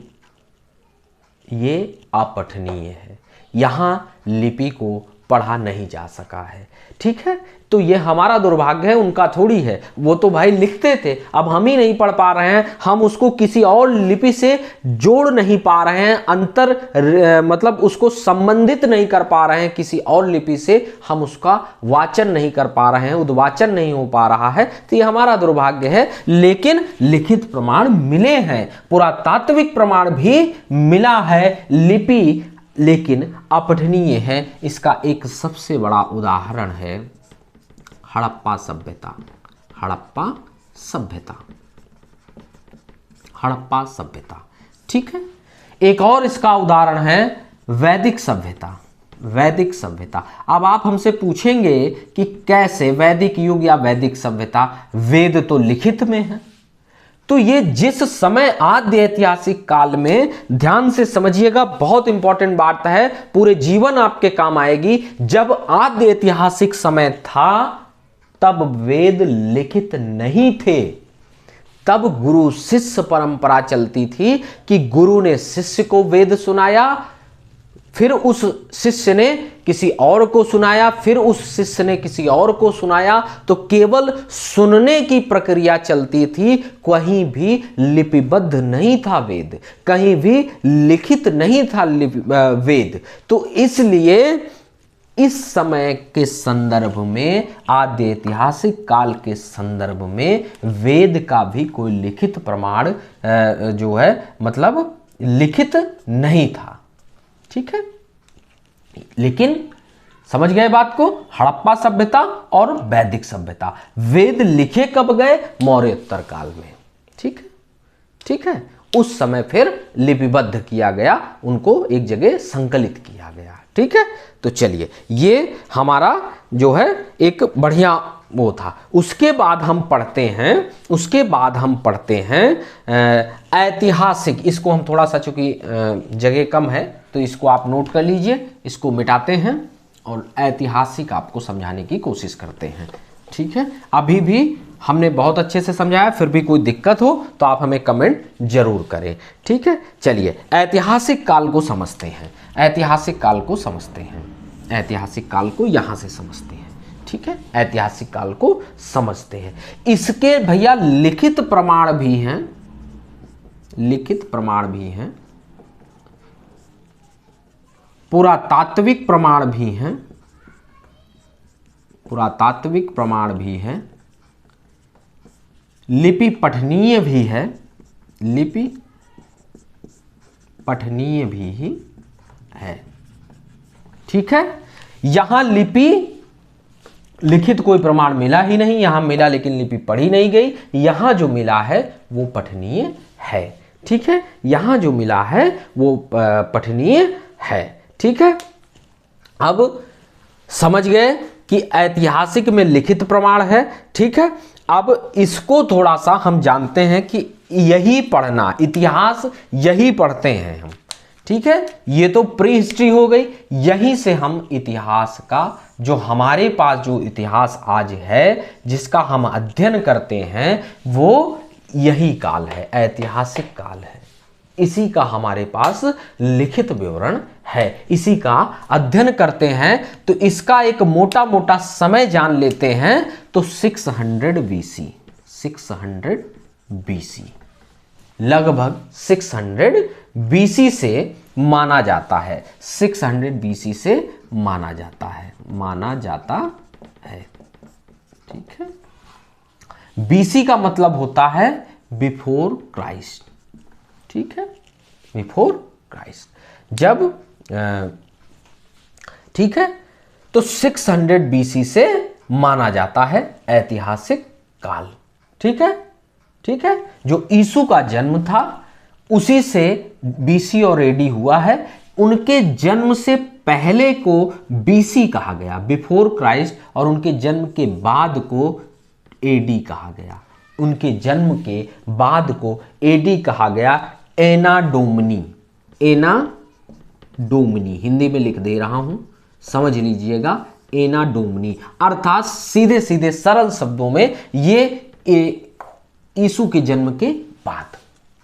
ये अपठनीय है, यहां लिपि को पढ़ा नहीं जा सका है। ठीक है, तो ये हमारा दुर्भाग्य है, उनका थोड़ी है। वो तो भाई लिखते थे, अब हम ही नहीं पढ़ पा रहे हैं, हम उसको किसी और लिपि से जोड़ नहीं पा रहे हैं, मतलब उसको संबंधित नहीं कर पा रहे हैं किसी और लिपि से, हम उसका वाचन नहीं कर पा रहे हैं, उद्वाचन नहीं हो पा रहा है, तो ये हमारा दुर्भाग्य है। लेकिन लिखित प्रमाण मिले हैं, पुरातात्विक प्रमाण भी मिला है, लिपि लेकिन अपठनीय है। इसका एक सबसे बड़ा उदाहरण है हड़प्पा सभ्यता। हड़प्पा सभ्यता, हड़प्पा सभ्यता, ठीक है। एक और इसका उदाहरण है वैदिक सभ्यता। वैदिक सभ्यता। अब आप हमसे पूछेंगे कि कैसे वैदिक युग या वैदिक सभ्यता, वेद तो लिखित में है। तो ये जिस समय आद्य ऐतिहासिक काल में, ध्यान से समझिएगा, बहुत इंपॉर्टेंट बात है, पूरे जीवन आपके काम आएगी। जब आद्य ऐतिहासिक समय था तब वेद लिखित नहीं थे। तब गुरु शिष्य परंपरा चलती थी कि गुरु ने शिष्य को वेद सुनाया, फिर उस शिष्य ने किसी और को सुनाया, फिर उस शिष्य ने किसी और को सुनाया। तो केवल सुनने की प्रक्रिया चलती थी, कहीं भी लिपिबद्ध नहीं था वेद, कहीं भी लिखित नहीं था वेद। तो इसलिए इस समय के संदर्भ में, आद्य ऐतिहासिक काल के संदर्भ में, वेद का भी कोई लिखित प्रमाण जो है मतलब लिखित नहीं था, ठीक है। लेकिन समझ गए बात को, हड़प्पा सभ्यता और वैदिक सभ्यता। वेद लिखे कब गए? मौर्योत्तर काल में, ठीक है, ठीक है। उस समय फिर लिपिबद्ध किया गया, उनको एक जगह संकलित किया गया, ठीक है। तो चलिए, ये हमारा जो है एक बढ़िया वो था। उसके बाद हम पढ़ते हैं, उसके बाद हम पढ़ते हैं ऐतिहासिक। इसको हम थोड़ा सा, चूंकि जगह कम है तो इसको आप नोट कर लीजिए, इसको मिटाते हैं और ऐतिहासिक आपको समझाने की कोशिश करते हैं, ठीक है। अभी भी हमने बहुत अच्छे से समझाया, फिर भी कोई दिक्कत हो तो आप हमें कमेंट जरूर करें, ठीक है। चलिए, ऐतिहासिक काल को समझते हैं। ऐतिहासिक काल को समझते हैं, ऐतिहासिक काल को यहां से समझते हैं, ठीक है। ऐतिहासिक काल को समझते हैं। इसके भैया लिखित प्रमाण भी हैं, लिखित प्रमाण भी हैं, पुरातात्विक प्रमाण भी हैं, पुरातात्विक प्रमाण भी हैं, लिपि पठनीय भी है, लिपि पठनीय भी ही है, ठीक है। यहां लिपि लिखित कोई प्रमाण मिला ही नहीं, यहां मिला लेकिन लिपि पढ़ी नहीं गई। यहां जो मिला है वो पठनीय है, ठीक है। यहां जो मिला है वो पठनीय है, ठीक है। अब समझ गए कि ऐतिहासिक में लिखित प्रमाण है, ठीक है। अब इसको थोड़ा सा हम जानते हैं कि यही पढ़ना, इतिहास यही पढ़ते हैं हम, ठीक है। ये तो प्री हिस्ट्री हो गई, यहीं से हम इतिहास का, जो हमारे पास जो इतिहास आज है, जिसका हम अध्ययन करते हैं, वो यही काल है, ऐतिहासिक काल है। इसी का हमारे पास लिखित विवरण है, इसी का अध्ययन करते हैं। तो इसका एक मोटा मोटा समय जान लेते हैं तो 600 BC, 600 BC, लगभग 600 BC से माना जाता है, 600 BC से माना जाता है, माना जाता है, ठीक है। BC का मतलब होता है बिफोर क्राइस्ट, ठीक है, बिफोर क्राइस्ट। जब ठीक है, तो 600 BC से माना जाता है ऐतिहासिक काल, ठीक है, ठीक है। जो यीशु का जन्म था उसी से BC और AD हुआ है। उनके जन्म से पहले को BC कहा गया, बिफोर क्राइस्ट, और उनके जन्म के बाद को AD कहा गया, उनके जन्म के बाद को AD कहा गया। एना डोमनी, एना डोमनी, हिंदी में लिख दे रहा हूं, समझ लीजिएगा, एना डोमनी, अर्थात सीधे सीधे सरल शब्दों में ये यीशु के जन्म के बाद,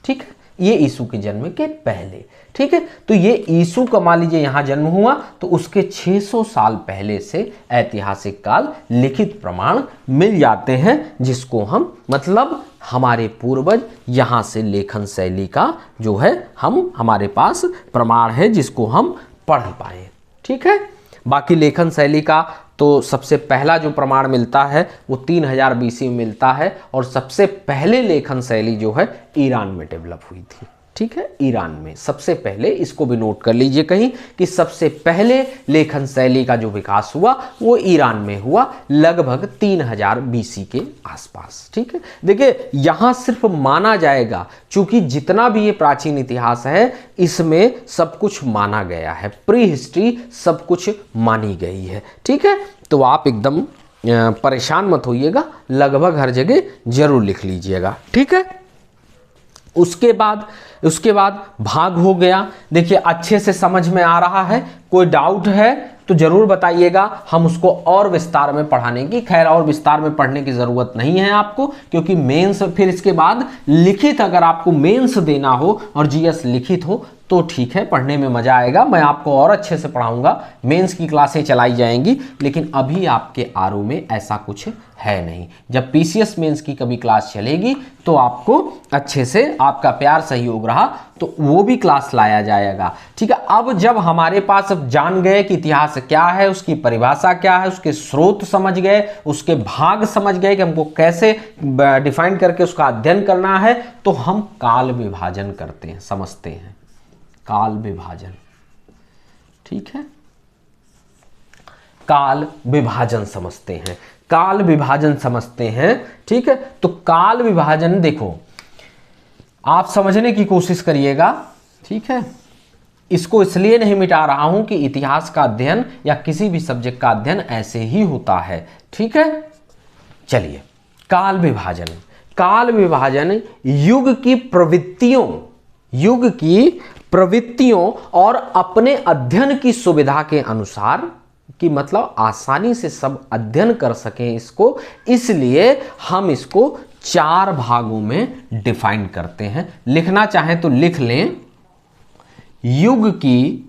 ठीक है, ये यीशु के जन्म के पहले, ठीक है। तो ये यीशु का मान लीजिए यहां जन्म हुआ तो उसके 600 साल पहले से ऐतिहासिक काल लिखित प्रमाण मिल जाते हैं, जिसको हम मतलब हमारे पूर्वज यहां से लेखन शैली का जो है हम हमारे पास प्रमाण है जिसको हम पढ़ पाए, ठीक है। बाकी लेखन शैली का तो सबसे पहला जो प्रमाण मिलता है वो 3000 BC में मिलता है, और सबसे पहले लेखन शैली जो है ईरान में डेवलप हुई थी, ठीक है, ईरान में सबसे पहले, इसको भी नोट कर लीजिए कहीं कि सबसे पहले लेखन शैली का जो विकास हुआ वो ईरान में हुआ लगभग 3000 BC के आसपास। ठीक है, देखिए यहां सिर्फ माना जाएगा, चूंकि जितना भी ये प्राचीन इतिहास है इसमें सब कुछ माना गया है, प्री हिस्ट्री सब कुछ मानी गई है। ठीक है, तो आप एकदम परेशान मत होइएगा, लगभग हर जगह जरूर लिख लीजिएगा। ठीक है, उसके बाद भाग हो गया। देखिए अच्छे से समझ में आ रहा है, कोई डाउट है तो जरूर बताइएगा, हम उसको और विस्तार में पढ़ाने की, खैर और विस्तार में पढ़ने की जरूरत नहीं है आपको, क्योंकि मेंस, फिर इसके बाद लिखित अगर आपको मेंस देना हो और जीएस लिखित हो तो ठीक है, पढ़ने में मजा आएगा, मैं आपको और अच्छे से पढ़ाऊंगा, मेंस की क्लासें चलाई जाएंगी। लेकिन अभी आपके आरओ में ऐसा कुछ है नहीं। जब पीसीएस मेंस की कभी क्लास चलेगी तो आपको अच्छे से, आपका प्यार सहयोग रहा तो वो भी क्लास लाया जाएगा। ठीक है, अब जब हमारे पास, अब जान गए कि इतिहास क्या है, उसकी परिभाषा क्या है, उसके स्रोत समझ गए, उसके भाग समझ गए कि हमको कैसे डिफाइन करके उसका अध्ययन करना है, तो हम काल विभाजन करते हैं, समझते हैं काल विभाजन। ठीक है, काल विभाजन समझते हैं, काल विभाजन समझते हैं। ठीक है, तो काल विभाजन देखो, आप समझने की कोशिश करिएगा। ठीक है, इसको इसलिए नहीं मिटा रहा हूं कि इतिहास का अध्ययन या किसी भी सब्जेक्ट का अध्ययन ऐसे ही होता है। ठीक है, चलिए, काल विभाजन, काल विभाजन युग की प्रवृत्तियों और अपने अध्ययन की सुविधा के अनुसार, कि मतलब आसानी से सब अध्ययन कर सकें इसको, इसलिए हम इसको 4 भागों में डिफाइन करते हैं। लिखना चाहें तो लिख लें, युग की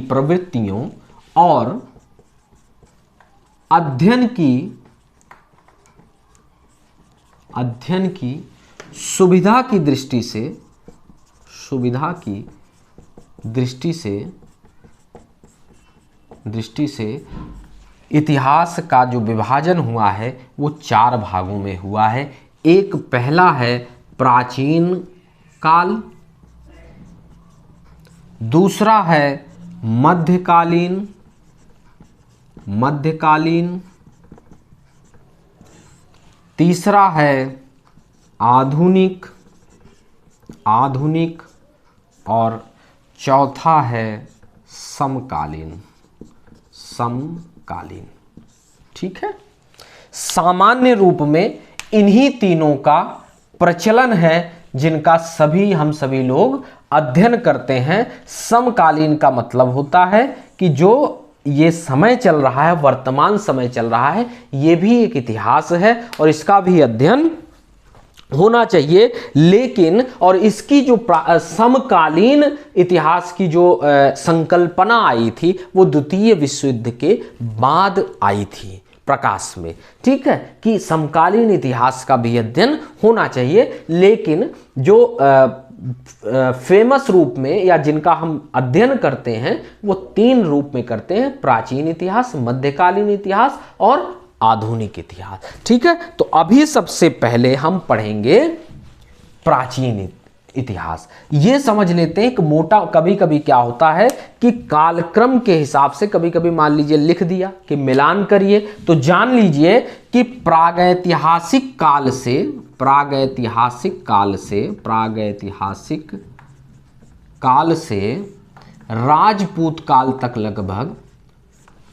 प्रवृत्तियों और अध्ययन की सुविधा की दृष्टि से इतिहास का जो विभाजन हुआ है वो 4 भागों में हुआ है। एक पहला है प्राचीन काल, दूसरा है मध्यकालीन, तीसरा है आधुनिक, और चौथा है समकालीन। ठीक है, सामान्य रूप में इन्हीं तीनों का प्रचलन है जिनका हम सभी लोग अध्ययन करते हैं। समकालीन का मतलब होता है कि जो ये समय चल रहा है, वर्तमान समय चल रहा है, ये भी एक इतिहास है और इसका भी अध्ययन होना चाहिए। लेकिन और इसकी जो समकालीन इतिहास की जो संकल्पना आई थी वो द्वितीय विश्व युद्ध के बाद आई थी प्रकाश में। ठीक है, कि समकालीन इतिहास का भी अध्ययन होना चाहिए, लेकिन जो फेमस रूप में या जिनका हम अध्ययन करते हैं वो 3 रूप में करते हैं, प्राचीन इतिहास, मध्यकालीन इतिहास और आधुनिक इतिहास। ठीक है, तो अभी सबसे पहले हम पढ़ेंगे प्राचीन इतिहास। ये समझ लेते हैं कि मोटा, कभी कभी क्या होता है कि कालक्रम के हिसाब से कभी कभी मान लीजिए लिख दिया कि मिलान करिए, तो जान लीजिए कि प्रागैतिहासिक काल से राजपूत काल तक लगभग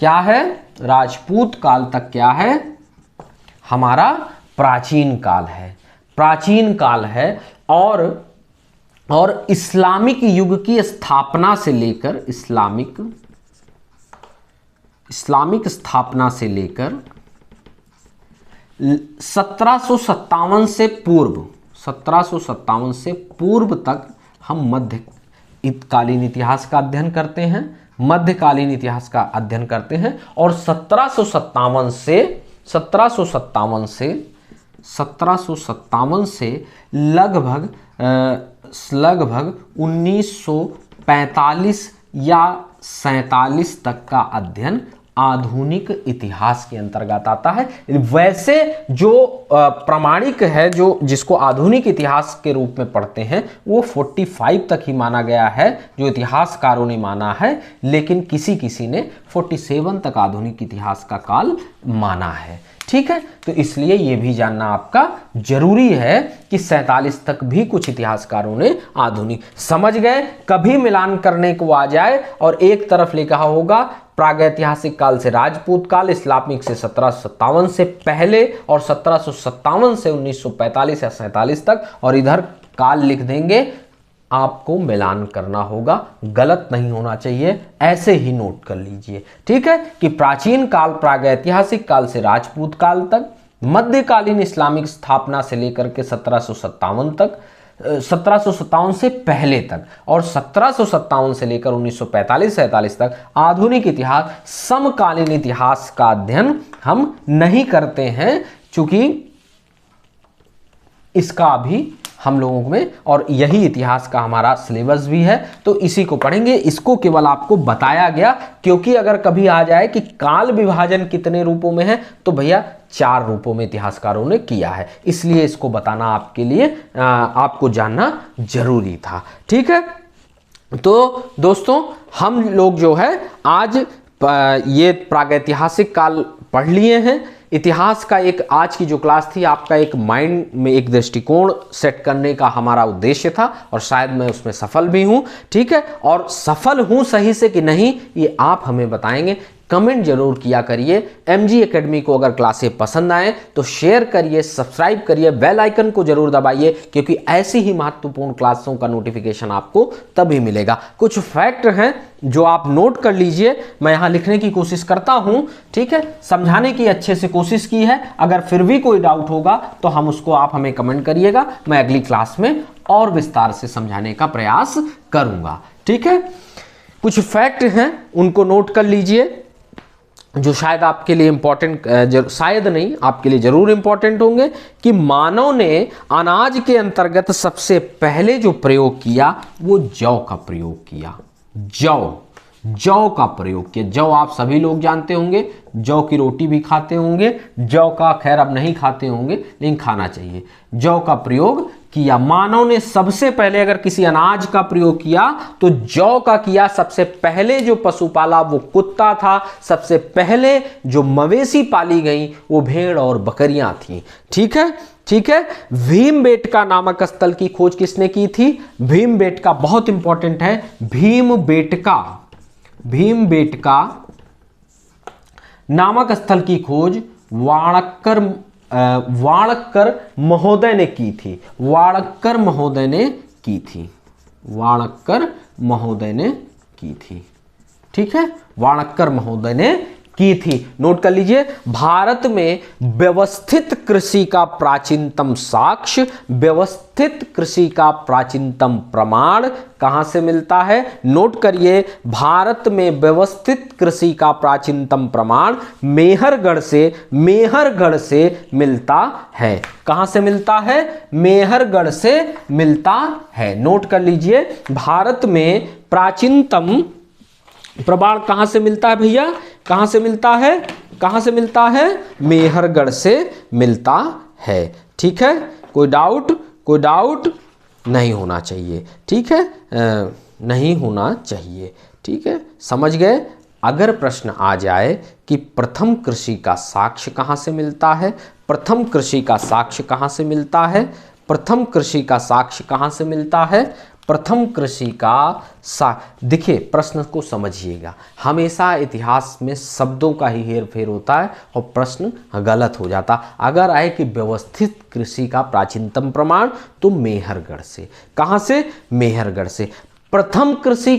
क्या है, राजपूत काल तक क्या है, हमारा प्राचीन काल है। और इस्लामिक युग की स्थापना से लेकर, इस्लामिक स्थापना से लेकर 1757 से पूर्व तक हम मध्यकालीन इतिहास का अध्ययन करते हैं, मध्यकालीन इतिहास का अध्ययन करते हैं। और 1757 से लगभग 1945 या 47 तक का अध्ययन आधुनिक इतिहास के अंतर्गत आता है। वैसे जो प्रामाणिक है, जो जिसको आधुनिक इतिहास के रूप में पढ़ते हैं, वो 45 तक ही माना गया है, जो इतिहासकारों ने माना है, लेकिन किसी किसी ने 47 तक आधुनिक इतिहास का काल माना है। ठीक है, तो इसलिए ये भी जानना आपका जरूरी है कि 47 तक भी कुछ इतिहासकारों ने आधुनिक समझ गए। कभी मिलान करने को आ जाए और एक तरफ लिखा होगा प्रागैतिहासिक काल से राजपूत काल, इस्लामिक से 1757 से पहले और 1757 से 1945 या 47 तक, और इधर काल लिख देंगे, आपको मिलान करना होगा, गलत नहीं होना चाहिए, ऐसे ही नोट कर लीजिए। ठीक है, कि प्राचीन काल प्रागैतिहासिक काल से राजपूत काल तक, मध्यकालीन इस्लामिक स्थापना से लेकर के 1757 तक, 1757 से पहले तक, और 1757 से लेकर 1945-47 तक आधुनिक इतिहास। समकालीन इतिहास का अध्ययन हम नहीं करते हैं, चूंकि इसका भी हम लोगों में, और यही इतिहास का हमारा सिलेबस भी है, तो इसी को पढ़ेंगे। इसको केवल आपको बताया गया, क्योंकि अगर कभी आ जाए कि काल विभाजन कितने रूपों में है, तो भैया 4 रूपों में इतिहासकारों ने किया है, इसलिए इसको बताना आपके लिए आपको जानना जरूरी था। ठीक है, तो दोस्तों हम लोग जो है आज ये प्रागैतिहासिक काल पढ़ लिए हैं। इतिहास का एक आज की जो क्लास थी, आपका एक माइंड में एक दृष्टिकोण सेट करने का हमारा उद्देश्य था, और शायद मैं उसमें सफल भी हूं। ठीक है, और सफल हूं सही से कि नहीं, ये आप हमें बताएंगे। कमेंट जरूर किया करिए। MG एकेडमी को अगर क्लासें पसंद आए तो शेयर करिए, सब्सक्राइब करिए, बेल आइकन को जरूर दबाइए, क्योंकि ऐसी ही महत्वपूर्ण क्लासों का नोटिफिकेशन आपको तभी मिलेगा। कुछ फैक्ट हैं जो आप नोट कर लीजिए, मैं यहाँ लिखने की कोशिश करता हूँ। ठीक है, समझाने की अच्छे से कोशिश की है। अगर फिर भी कोई डाउट होगा तो हम उसको आप हमें कमेंट करिएगा, मैं अगली क्लास में और विस्तार से समझाने का प्रयास करूँगा। ठीक है, कुछ फैक्ट हैं उनको नोट कर लीजिए, जो शायद आपके लिए इंपॉर्टेंट, शायद नहीं, आपके लिए जरूर इंपॉर्टेंट होंगे। कि मानव ने अनाज के अंतर्गत सबसे पहले जो प्रयोग किया वो जौ का प्रयोग किया। जौ का प्रयोग किया। जौ आप सभी लोग जानते होंगे, जौ की रोटी भी खाते होंगे। जौ का खैर अब नहीं खाते होंगे, लेकिन खाना चाहिए। जौ का प्रयोग किया। मानव ने सबसे पहले अगर किसी अनाज का प्रयोग किया तो जौ का किया। सबसे पहले जो पशु पाला वो कुत्ता था। सबसे पहले जो मवेशी पाली गई वो भेड़ और बकरियां थी। ठीक है, ठीक है। भीमबेटका नामक स्थल की खोज किसने की थी? भीमबेटका बहुत इंपॉर्टेंट है। भीमबेटका नामक स्थल की खोज वाणक्कर महोदय ने की थी। वाणक्कर महोदय ने की थी। वाणक्कर महोदय ने की थी। ठीक है, वाणक्कर महोदय ने की थी। नोट कर लीजिए। भारत में व्यवस्थित कृषि का प्राचीनतम साक्ष्य, व्यवस्थित कृषि का प्राचीनतम प्रमाण कहां से मिलता है? नोट करिए। भारत में व्यवस्थित कृषि का प्राचीनतम प्रमाण मेहरगढ़ से मिलता है। कहां से मिलता है? मेहरगढ़ से मिलता है। नोट कर लीजिए। भारत में प्राचीनतम प्रमाण कहां से मिलता है भैया? कहां से मिलता है? कहां से मिलता है? मेहरगढ़ से मिलता है। ठीक है, कोई डाउट नहीं होना चाहिए। ठीक है, नहीं होना चाहिए। ठीक है, समझ गए। अगर प्रश्न आ जाए कि प्रथम कृषि का साक्ष्य कहां से मिलता है, प्रथम कृषि का साक्ष्य कहां से मिलता है, प्रथम कृषि का साक्ष्य कहां से मिलता है, प्रथम कृषि का देखिए, प्रश्न को समझिएगा। हमेशा इतिहास में शब्दों का ही हेरफेर होता है और प्रश्न गलत हो जाता। अगर आए कि व्यवस्थित कृषि का प्राचीनतम प्रमाण, तो मेहरगढ़ से। कहां से? मेहरगढ़ से। प्रथम कृषि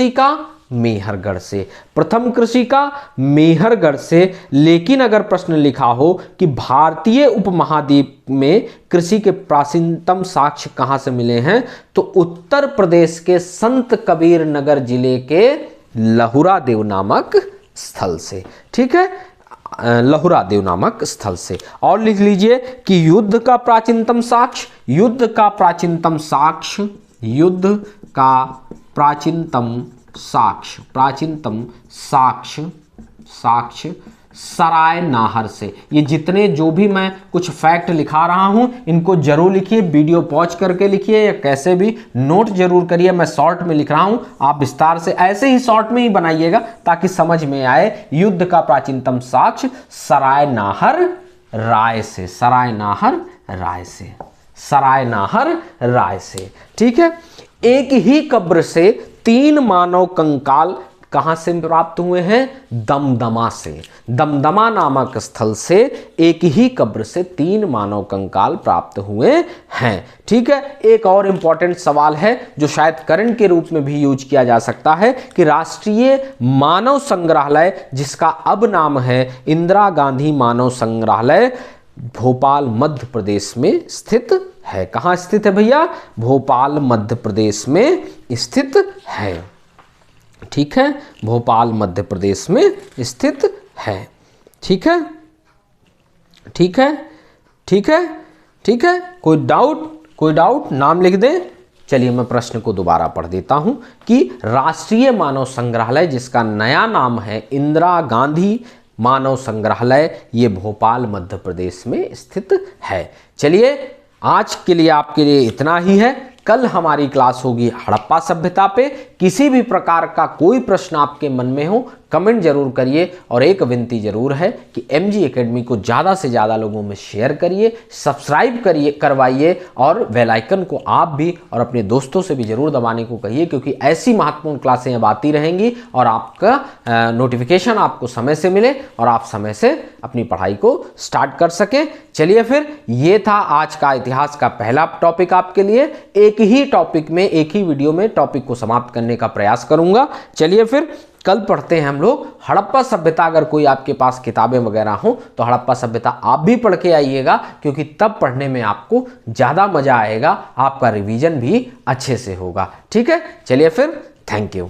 का मेहरगढ़ से। प्रथम कृषि का मेहरगढ़ से। लेकिन अगर प्रश्न लिखा हो कि भारतीय उपमहाद्वीप में कृषि के प्राचीनतम साक्ष्य कहां से मिले हैं, तो उत्तर प्रदेश के संत कबीर नगर जिले के लहुरा देव नामक स्थल से। ठीक है, लहुरा देव नामक स्थल से। और लिख लीजिए कि युद्ध का प्राचीनतम साक्ष्य, युद्ध का प्राचीनतम साक्ष्य, प्राचीनतम साक्ष्य, साक्ष्य सराय नाहर से। ये जितने जो भी मैं कुछ फैक्ट लिखा रहा हूं इनको जरूर लिखिए, वीडियो पॉज करके लिखिए या कैसे भी नोट जरूर करिए। मैं शॉर्ट में लिख रहा हूं, आप विस्तार से ऐसे ही शॉर्ट में ही बनाइएगा ताकि समझ में आए। युद्ध का प्राचीनतम साक्ष्य सराय नाहर राय से, सराय नाहर राय से, सराय नाहर राय से। ठीक है। एक ही कब्र से 3 मानव कंकाल कहां से प्राप्त हुए हैं? दमदमा से। दमदमा नामक स्थल से एक ही कब्र से 3 मानव कंकाल प्राप्त हुए हैं। ठीक है। एक और इंपॉर्टेंट सवाल है जो शायद करंट के रूप में भी यूज किया जा सकता है कि राष्ट्रीय मानव संग्रहालय, जिसका अब नाम है इंदिरा गांधी मानव संग्रहालय, भोपाल मध्य प्रदेश में स्थित है। कहां स्थित है भैया? भोपाल मध्य प्रदेश में स्थित है। ठीक है। भोपाल मध्य प्रदेश में स्थित है। ठीक है। ठीक है। ठीक है। ठीक है। कोई डाउट? कोई डाउट? नाम लिख दें। चलिए मैं प्रश्न को दोबारा पढ़ देता हूं कि राष्ट्रीय मानव संग्रहालय, जिसका नया नाम है इंदिरा गांधी मानव संग्रहालय, ये भोपाल मध्य प्रदेश में स्थित है। चलिए आज के लिए आपके लिए इतना ही है। कल हमारी क्लास होगी हड़प्पा सभ्यता पे। किसी भी प्रकार का कोई प्रश्न आपके मन में हो कमेंट जरूर करिए, और एक विनती जरूर है कि MG एकेडमी को ज़्यादा से ज़्यादा लोगों में शेयर करिए, सब्सक्राइब करिए, करवाइए, और बेल आइकन को आप भी और अपने दोस्तों से भी जरूर दबाने को कहिए, क्योंकि ऐसी महत्वपूर्ण क्लासें अब आती रहेंगी और आपका नोटिफिकेशन आपको समय से मिले और आप समय से अपनी पढ़ाई को स्टार्ट कर सकें। चलिए फिर, ये था आज का इतिहास का पहला टॉपिक आपके लिए। एक ही टॉपिक में, एक ही वीडियो में टॉपिक को समाप्त करने का प्रयास करूंगा। चलिए फिर कल पढ़ते हैं हम लोग हड़प्पा सभ्यता। अगर कोई आपके पास किताबें वगैरह हो तो हड़प्पा सभ्यता आप भी पढ़ के आइएगा, क्योंकि तब पढ़ने में आपको ज़्यादा मजा आएगा, आपका रिवीजन भी अच्छे से होगा। ठीक है। चलिए फिर, थैंक यू।